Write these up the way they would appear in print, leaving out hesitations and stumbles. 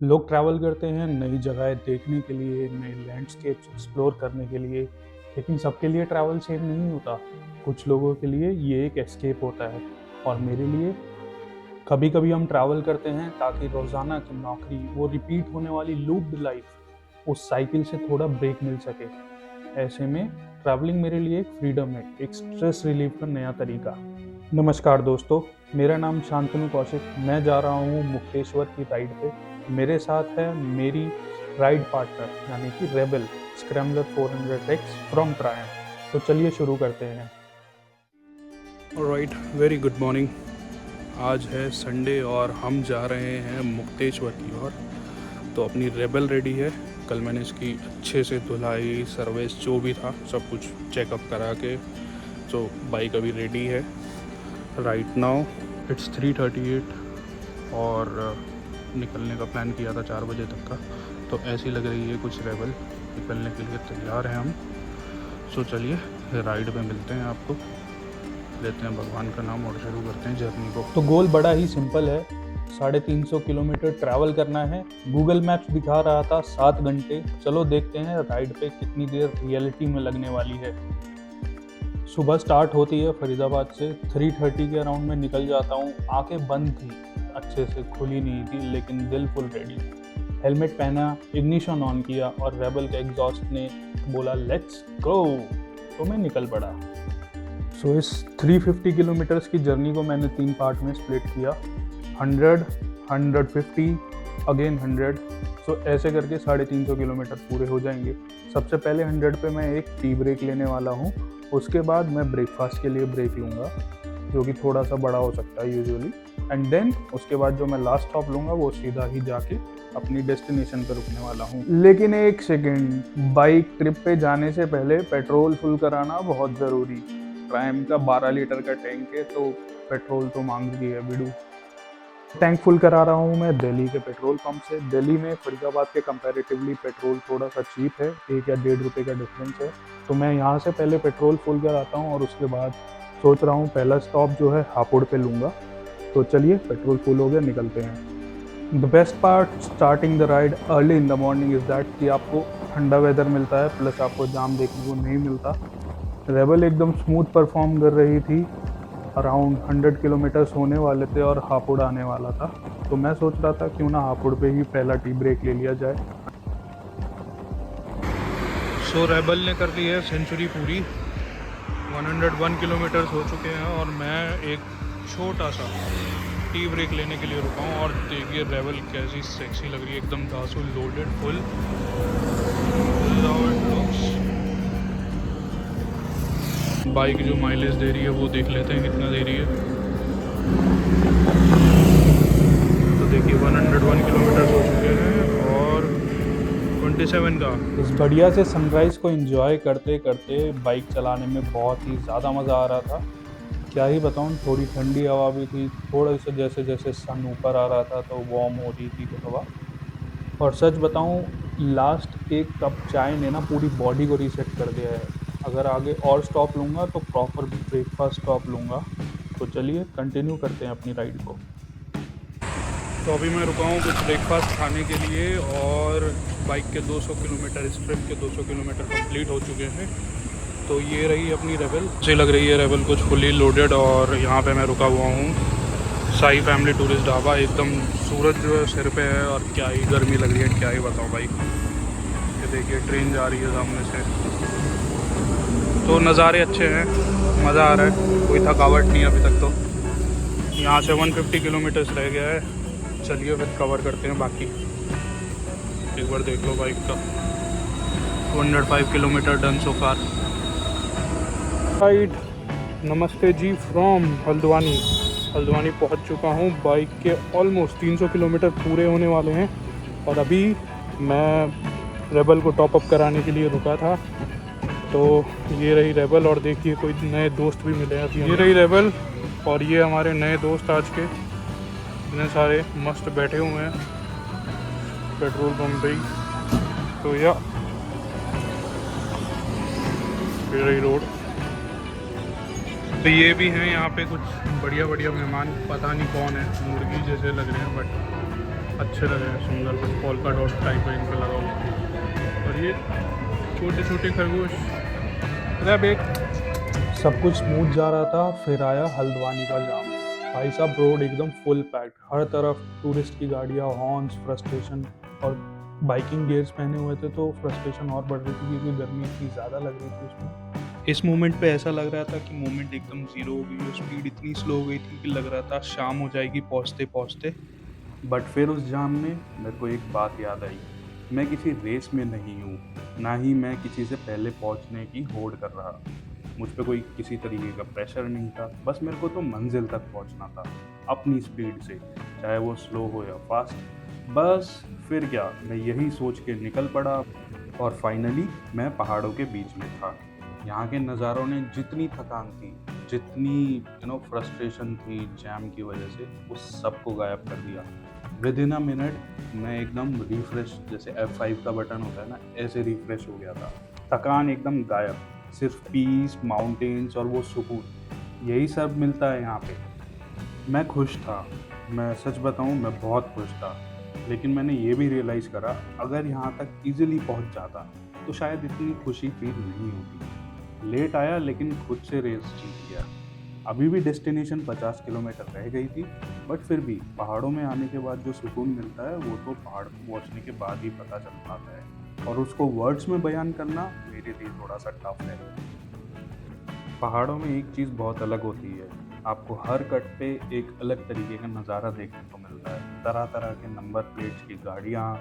लोग ट्रैवल करते हैं नई जगह देखने के लिए, नए लैंडस्केप्स एक्सप्लोर करने के लिए, लेकिन सबके लिए ट्रैवल सेम नहीं होता। कुछ लोगों के लिए ये एक एस्केप होता है और मेरे लिए कभी-कभी हम ट्रैवल करते हैं ताकि रोज़ाना की नौकरी, वो रिपीट होने वाली लूप्ड लाइफ, उस साइकिल से थोड़ा ब्रेक मिल सके। ऐसे में ट्रैवलिंग मेरे लिए एक फ्रीडम है, एक स्ट्रेस रिलीफ का नया तरीका। नमस्कार दोस्तों, मेरा नाम शांतनु कौशिक। मैं जा रहा हूँ मुक्तेश्वर की राइड पे। मेरे साथ है मेरी राइड पार्टनर यानी कि rebel scrambler 400X from Triumph. तो चलिए शुरू करते हैं। Alright, very good morning. आज है संडे और हम जा रहे हैं मुक्तेश्वर की ओर। तो अपनी रेबल रेडी है। कल मैंने इसकी अच्छे से धुलाई, सर्विस जो भी था सब कुछ चेकअप करा के तो बाइक अभी रेडी है। राइट नाउ इट्स 3:38 और निकलने का प्लान किया था 4 बजे तक का। तो ऐसी लग रही है कुछ रेबल, निकलने के लिए तैयार हैं हम। सो चलिए राइड पे मिलते हैं, आपको लेते हैं भगवान का नाम और शुरू करते हैं जर्नी को। तो गोल बड़ा ही सिंपल है, 350 किलोमीटर ट्रैवल करना है। गूगल मैप्स दिखा रहा था 7 घंटे। चलो देखते हैं राइड पे कितनी देर रियलिटी में लगने वाली है। सुबह स्टार्ट होती है फरीदाबाद से, 3:30 के अराउंड में निकल जाता हूँ। आंखें बंद थी, अच्छे से खुली नहीं थी, लेकिन दिल फुल रेडी। हेलमेट पहना, इग्निशन ऑन किया और रेबल के एग्जॉस्ट ने बोला लेट्स गो, तो मैं निकल पड़ा। सो इस 350 किलोमीटर्स की जर्नी को मैंने 3 पार्ट में स्प्लिट किया, 100, 150, अगेन 100। सो ऐसे करके 350 किलोमीटर पूरे हो जाएंगे। सबसे पहले 100 पे मैं एक टी ब्रेक लेने वाला हूँ। उसके बाद मैं ब्रेकफास्ट के लिए ब्रेक लूँगा, जो कि थोड़ा सा बड़ा हो सकता है यूजुअली। एंड देन उसके बाद जो मैं लास्ट स्टॉप लूँगा वो सीधा ही जाके अपनी डेस्टिनेशन पर रुकने वाला हूँ। लेकिन एक सेकेंड, बाइक ट्रिप पे जाने से पहले पेट्रोल फुल कराना बहुत ज़रूरी। ट्रायम्फ का 12 लीटर का टैंक है तो पेट्रोल तो मांगती है बिडू। टैंक फुल करा रहा हूँ मैं दिल्ली के पेट्रोल पंप से। दिल्ली में फरीदाबाद के कंपैरेटिवली पेट्रोल थोड़ा सा चीप है, 1 या 1.5 रुपये का डिफरेंस है। तो मैं यहाँ से पहले पेट्रोल फुल कराता हूँ और उसके बाद सोच रहा हूँ पहला स्टॉप जो है हापुड़ पे लूँगा। तो चलिए पेट्रोल फुल हो गया, निकलते हैं। The best part starting the ride early in the morning is that कि आपको ठंडा वेदर मिलता है, प्लस आपको जाम देखने को नहीं मिलता। रेबल एकदम स्मूथ परफॉर्म कर रही थी। अराउंड 100 किलोमीटर्स होने वाले थे और हापुड़ आने वाला था। तो मैं सोच रहा था क्यों ना हापुड़ पे ही पहला टी ब्रेक ले लिया जाए। सो रेबल ने कर ली है सेंचुरी पूरी, 101 किलोमीटर्स हो चुके हैं और मैं एक छोटा सा टी ब्रेक लेने के लिए रुका हूँ। और देखिए रेबल कैसी सेक्सी लग रही है, एकदम धांसू, लोडेड फुल। बाइक जो माइलेज दे रही है वो देख लेते हैं कितना दे रही है। तो देखिए 101 किलोमीटर हो चुके हैं और 27 का। इस बढ़िया से सनराइज़ को एंजॉय करते करते बाइक चलाने में बहुत ही ज़्यादा मज़ा आ रहा था। क्या ही बताऊँ, थोड़ी ठंडी हवा भी थी, थोड़ा सा जैसे जैसे सन ऊपर आ रहा था तो वार्म हो रही थी हवा। और सच बताऊँ, लास्ट एक कप चाय ने ना पूरी बॉडी को रीसेट कर दिया है। अगर आगे और स्टॉप लूँगा तो प्रॉपर ब्रेकफास्ट स्टॉप लूँगा। तो चलिए कंटिन्यू करते हैं अपनी राइड को। तो अभी मैं रुका हूँ कुछ ब्रेकफास्ट खाने के लिए और बाइक के 200 किलोमीटर, इस ट्रिप के 200 किलोमीटर कंप्लीट हो चुके हैं। तो ये रही अपनी रेबल। मुझे लग रही है रेबल कुछ फुली लोडेड। और यहाँ पे मैं रुका हुआ हूँ साई फैमिली टूरिस्ट ढाबा। एकदम सूरज जो है सिर पे है और क्या ही गर्मी लग रही है, क्या ही बताऊँ भाई। ये देखिए ट्रेन जा रही है सामने से। तो नज़ारे अच्छे हैं, मज़ा आ रहा है, कोई थकावट नहीं है अभी तक। तो यहाँ से 150 किलोमीटर्स रह गया है। चलिए फिर कवर करते हैं बाकी। एक बार देख लो बाइक का, 205 किलोमीटर डन सो फार। राइट, नमस्ते जी फ्रॉम हल्द्वानी। हल्द्वानी पहुंच चुका हूं। बाइक के ऑलमोस्ट 300 किलोमीटर पूरे होने वाले हैं और अभी मैं रेबल को टॉप अप कराने के लिए रुका था। तो ये रही रेबल और देखिए कोई नए दोस्त भी मिले हैं अभी। ये रही रेबल और ये हमारे नए दोस्त आज के, इतने सारे मस्त बैठे हुए हैं पेट्रोल पंप पे ही। तो ये रही रोड। तो ये भी हैं यहाँ पे कुछ बढ़िया बढ़िया मेहमान, पता नहीं कौन है, मुर्गी जैसे लग रहे हैं बट अच्छे लगे हैं, सुंदर, कुछ पोल्का डॉट टाइप है इन पे लगा हुआ। और ये छोटे छोटे खरगोश। एक सब कुछ स्मूथ जा रहा था, फिर आया हल्द्वानी का जाम। भाई साहब, रोड एकदम फुल पैक्ड, हर तरफ टूरिस्ट की गाड़ियाँ, हॉर्न्स, फ्रस्ट्रेशन। और बाइकिंग गियर्स पहने हुए थे तो फ्रस्ट्रेशन और बढ़ रही थी क्योंकि गर्मी इतनी ज़्यादा लग रही थी उसमें। इस मोमेंट पे ऐसा लग रहा था कि मोमेंट एकदम ज़ीरो हो गई, और स्पीड इतनी स्लो हो गई थी कि लग रहा था शाम हो जाएगी पहुँचते पहुँचते। बट फिर उस जाम में मेरे को एक बात याद आई, मैं किसी रेस में नहीं हूँ, ना ही मैं किसी से पहले पहुँचने की होड़ कर रहा। मुझ पे कोई किसी तरीके का प्रेशर नहीं था, बस मेरे को तो मंजिल तक पहुँचना था अपनी स्पीड से, चाहे वो स्लो हो या फास्ट। बस फिर क्या, मैं यही सोच के निकल पड़ा और फाइनली मैं पहाड़ों के बीच में था। यहाँ के नज़ारों ने जितनी थकान थी, जितनी फ्रस्ट्रेशन थी जैम की वजह से, उस सबको गायब कर दिया। विद इन अ मिनट मैं एकदम रिफ्रेश, जैसे F5 का बटन होता है ना, ऐसे रिफ्रेश हो गया था। थकान एकदम गायब, सिर्फ पीस, माउंटेन्स और वो सुकून, यही सब मिलता है यहाँ पे। मैं खुश था, मैं सच बताऊँ, मैं बहुत खुश था। लेकिन मैंने ये भी रियलाइज़ करा, अगर यहाँ तक ईज़िली पहुँच जाता तो शायद इतनी खुशी फील नहीं होती। लेट आया लेकिन खुद से रेस जीत गया। अभी भी डेस्टिनेशन 50 किलोमीटर रह गई थी, बट फिर भी पहाड़ों में आने के बाद जो सुकून मिलता है वो तो पहाड़ पर पहुँचने के बाद ही पता चल पाता है, और उसको वर्ड्स में बयान करना मेरे लिए थोड़ा सा टफ है। पहाड़ों में एक चीज़ बहुत अलग होती है, आपको हर कट पे एक अलग तरीके का नज़ारा देखने को मिलता है। तरह तरह के नंबर प्लेट्स की गाड़ियाँ,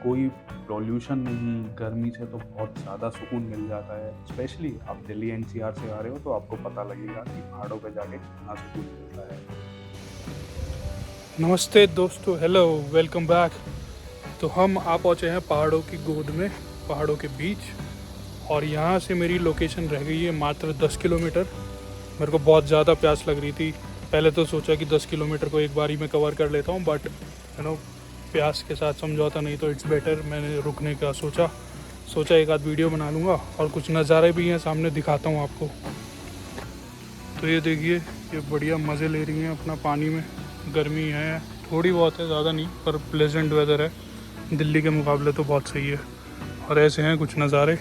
कोई पॉल्यूशन नहीं, गर्मी से तो बहुत ज़्यादा सुकून मिल जाता है। स्पेशली आप दिल्ली NCR से आ रहे हो तो आपको पता लगेगा कि पहाड़ों पे जाके कितना सुकून मिलता है। नमस्ते दोस्तों, हेलो, वेलकम बैक। तो हम आ पहुँचे हैं पहाड़ों की गोद में, पहाड़ों के बीच, और यहाँ से मेरी लोकेशन रह गई है मात्र 10 किलोमीटर। मेरे को बहुत ज़्यादा प्यास लग रही थी। पहले तो सोचा कि 10 किलोमीटर को एक बारी में कवर कर लेता हूँ, बट प्यास के साथ समझौता नहीं, तो इट्स बेटर। मैंने रुकने का सोचा एक आध वीडियो बना लूँगा, और कुछ नज़ारे भी हैं सामने, दिखाता हूँ आपको। तो ये देखिए, ये बढ़िया मज़े ले रही हैं अपना पानी में। गर्मी है थोड़ी बहुत है, ज़्यादा नहीं, पर प्लेजेंट वेदर है, दिल्ली के मुकाबले तो बहुत सही है। और ऐसे हैं कुछ नज़ारे।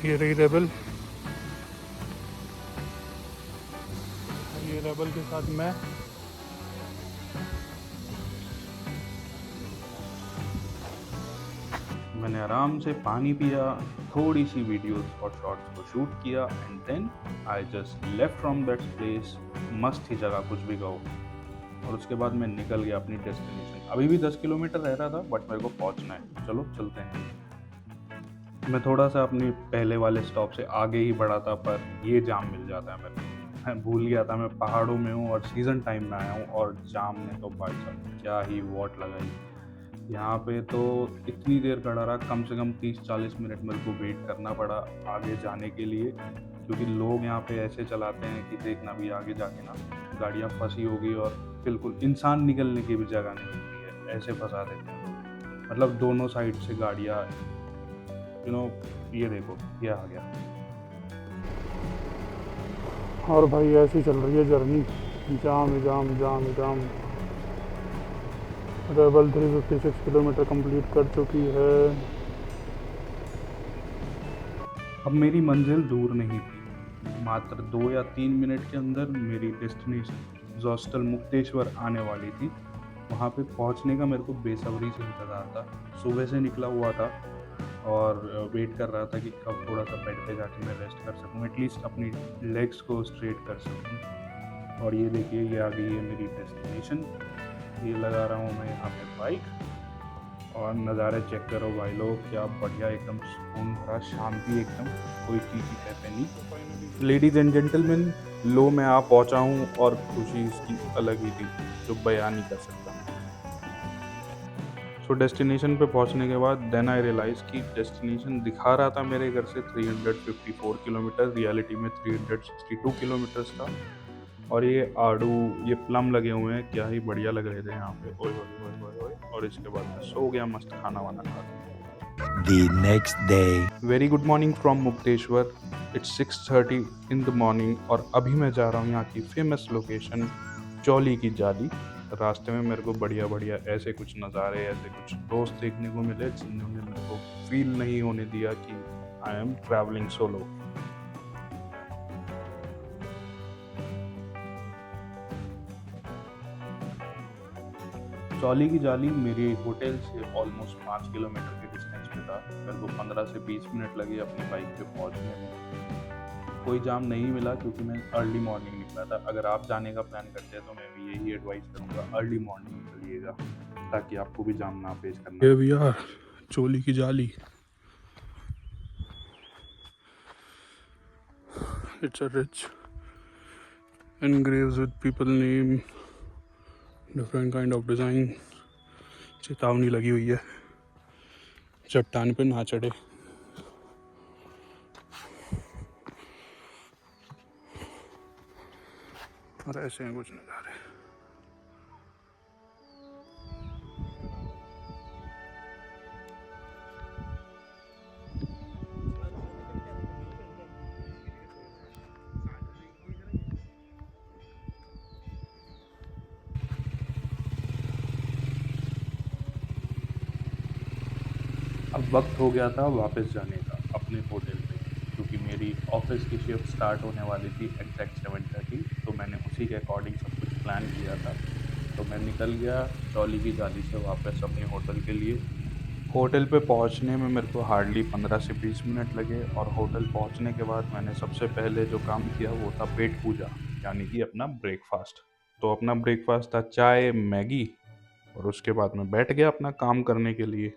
ये रही रेबल, ये रेबल के साथ मैं। मैंने आराम से पानी पिया, थोड़ी सी वीडियोस और शॉर्ट्स को शूट किया, and then I just left from that place. मस्त ही जगह, कुछ भी कहो। और उसके बाद मैं निकल गया अपनी डेस्टिनेशन। अभी भी 10 किलोमीटर रह रहा था, बट मेरे को पहुंचना है, चलो चलते हैं। मैं थोड़ा सा अपने पहले वाले स्टॉप से आगे ही बढ़ा था, पर ये जाम मिल जाता है मेरे को। मैं भूल गया था मैं पहाड़ों में हूँ और सीज़न टाइम में आया हूँ, और जाम ने तो भाई साहब क्या ही वॉट लगाई। यहाँ पे तो इतनी देर खड़ा रहा, कम से कम 30-40 मिनट मेरे को वेट करना पड़ा आगे जाने के लिए, क्योंकि लोग यहाँ पे ऐसे चलाते हैं कि देखना भी आगे जाके ना गाड़ियाँ फंसी होगी, और बिल्कुल इंसान निकलने की भी जगह नहीं होती है, ऐसे फंसा देते हैं लोग। मतलब दोनों साइड से गाड़ियाँ, ये देखो, ये आ गया। और भाई ऐसी चल रही है जर्नी, जाम जाम जाम जाम। रेबल 356 किलोमीटर कंप्लीट कर चुकी है। अब मेरी मंजिल दूर नहीं थी, मात्र 2 या 3 मिनट के अंदर मेरी डेस्टिनेशन जॉस्टल मुक्तेश्वर आने वाली थी। वहाँ पे पहुँचने का मेरे को बेसब्री से इंतज़ार था। सुबह से निकला हुआ था और वेट कर रहा था कि कब थोड़ा सा बेड पे जाके मैं रेस्ट कर सकूँ, एटलीस्ट अपनी लेग्स को स्ट्रेट कर सकूँ। और ये देखिए, ये आ गई है मेरी डेस्टिनेशन। ये लगा रहा हूँ मैं यहाँ पे बाइक, और नज़ारे चेक करो भाई लोग, क्या बढ़िया, एकदम सुकून भरा, शांति एकदम, कोई चीज़ की कहते नहीं। लेडीज़ एंड जेंटलमैन, लो मैं आ पहुँचा हूँ, और खुशी इसकी अलग ही थी जो बयान नहीं कर सकता। सो डेस्टिनेशन पे पहुंचने के बाद देन आई रियलाइज़ कि डेस्टिनेशन दिखा रहा था मेरे घर से 354 किलोमीटर, रियलिटी में 362 किलोमीटर्स था। और ये आड़ू, ये प्लम लगे हुए हैं, क्या ही बढ़िया लग रहे थे यहाँ पे। ओए ओए ओए ओए ओए। और इसके बाद मैं सो गया मस्त खाना वाना खा के। The next day. Very good morning from Mukteshwar. It's 6:30 in the morning, और अभी मैं जा रहा हूँ यहाँ की फेमस लोकेशन चौली की जाली। रास्ते में मेरे को बढ़िया-बढ़िया ऐसे कुछ नज़ारे, ऐसे कुछ दोस्त देखने को मिले जिन्होंने मेरे को फ़ील नहीं होने दिया कि आई एम ट्रैवलिंग सोलो। चौली की जाली मेरे होटल से ऑलमोस्ट 5 किलोमीटर के डिस्टेंस पे था। मेरे को 15 से 20 मिनट लगे अपनी बाइक पे पहुँचने में। कोई जाम नहीं मिला क्योंकि मैं अर्ली मॉर्निंग निकला था। अगर आप जाने का प्लान करते हैं तो मैं भी यही एडवाइस करूँगा, अर्ली मॉर्निंग निकलिएगा ताकि आपको भी जाम ना फेस करना ये पड़े। भैया चोली की जाली, it's a rich engraves with people name, different kind of design। चेतावनी लगी हुई है चट्टान पे ना चढ़े। और ऐसे हैं कुछ नज़ारे। अब वक्त हो गया था वापस जाने का अपने होटल पे, क्योंकि मेरी ऑफिस की शिफ्ट स्टार्ट होने वाली थी एग्जैक्ट 7:30। तो मैंने उसी के अकॉर्डिंग सब कुछ प्लान किया था। तो मैं निकल गया चौली की जाली से वापस अपने होटल के लिए। होटल पे पहुंचने में मेरे को हार्डली 15 से 20 मिनट लगे, और होटल पहुंचने के बाद मैंने सबसे पहले जो काम किया वो था पेट पूजा, यानी कि अपना ब्रेकफास्ट। तो अपना ब्रेकफास्ट था चाय, मैगी, और उसके बाद मैं बैठ गया अपना काम करने के लिए।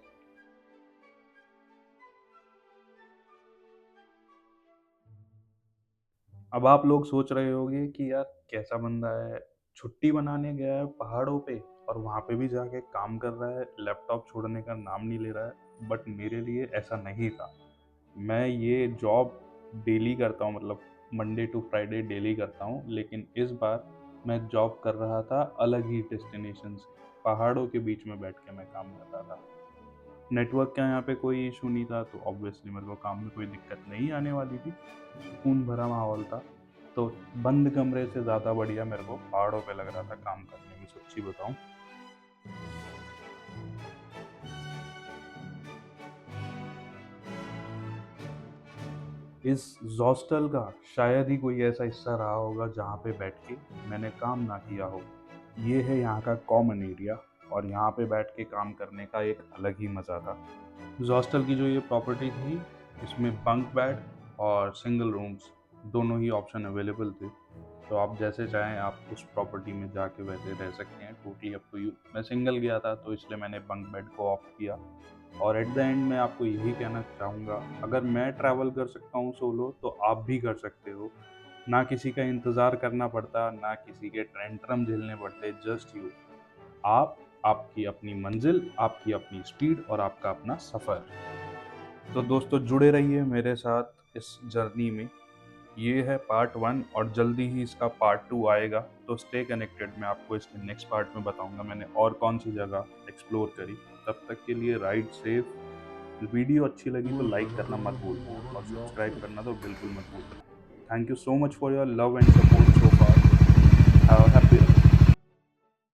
अब आप लोग सोच रहे होंगे कि यार कैसा बंदा है, छुट्टी बनाने गया है पहाड़ों पे और वहाँ पे भी जाके काम कर रहा है, लैपटॉप छोड़ने का नाम नहीं ले रहा है। बट मेरे लिए ऐसा नहीं था। मैं ये जॉब डेली करता हूँ, मतलब मंडे टू फ्राइडे डेली करता हूँ, लेकिन इस बार मैं जॉब कर रहा था अलग ही डेस्टिनेशन से। पहाड़ों के बीच में बैठ के मैं काम कर रहा था। नेटवर्क का यहाँ पे कोई इशू नहीं था, तो ऑब्वियसली मेरे को काम में कोई दिक्कत नहीं आने वाली थी। सुकून भरा माहौल था। तो बंद कमरे से ज़्यादा बढ़िया मेरे को पहाड़ों पे लग रहा था काम करने में, सच्ची बताऊं। इस हॉस्टल का शायद ही कोई ऐसा हिस्सा रहा होगा जहाँ पे बैठ के मैंने काम ना किया हो। ये है यहाँ का कॉमन एरिया, और यहाँ पे बैठ के काम करने का एक अलग ही मज़ा था। इस हॉस्टल की जो ये प्रॉपर्टी थी, इसमें बंक बेड और सिंगल रूम्स दोनों ही ऑप्शन अवेलेबल थे। तो आप जैसे चाहें आप उस प्रॉपर्टी में जाके वैसे रह सकते हैं, टोटली अप टू यू। मैं सिंगल गया था तो इसलिए मैंने बंक बेड को ऑप्ट किया। और एट द एंड मैं आपको यही कहना चाहूँगा, अगर मैं ट्रैवल कर सकता हूँ सोलो तो आप भी कर सकते हो। ना किसी का इंतज़ार करना पड़ता, ना किसी के टेंट्रम झेलने पड़ते, जस्ट यू। आप, आपकी अपनी मंजिल, आपकी अपनी स्पीड और आपका अपना सफ़र। तो दोस्तों जुड़े रहिए मेरे साथ इस जर्नी में। ये है पार्ट 1 और जल्दी ही इसका पार्ट 2 आएगा। तो स्टे कनेक्टेड, मैं आपको इसके नेक्स्ट पार्ट में बताऊंगा मैंने और कौन सी जगह एक्सप्लोर करी। तब तक के लिए राइड सेफ। वीडियो अच्छी लगी तो लाइक करना मत भूलना, और सब्सक्राइब करना तो बिल्कुल मत भूलना। Thank you so much for your love and support so far.